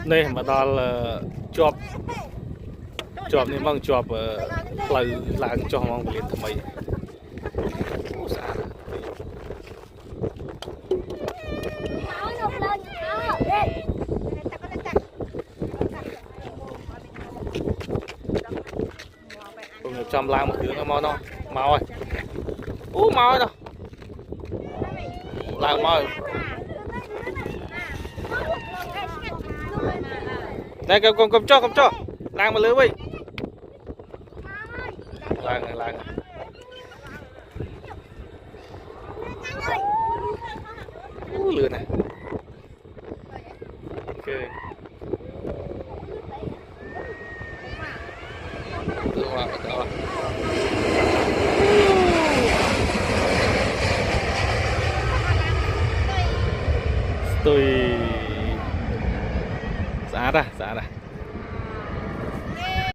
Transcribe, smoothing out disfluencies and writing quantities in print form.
Này mà đó là chọp này mong chọp lời làng cho mong liền thầm mấy chăm lang một thứ nó mau nó mau ơi mau ơi đâu lang mau này cầm cho lang mà lưới đi lang lưới này ok được tôi giá ra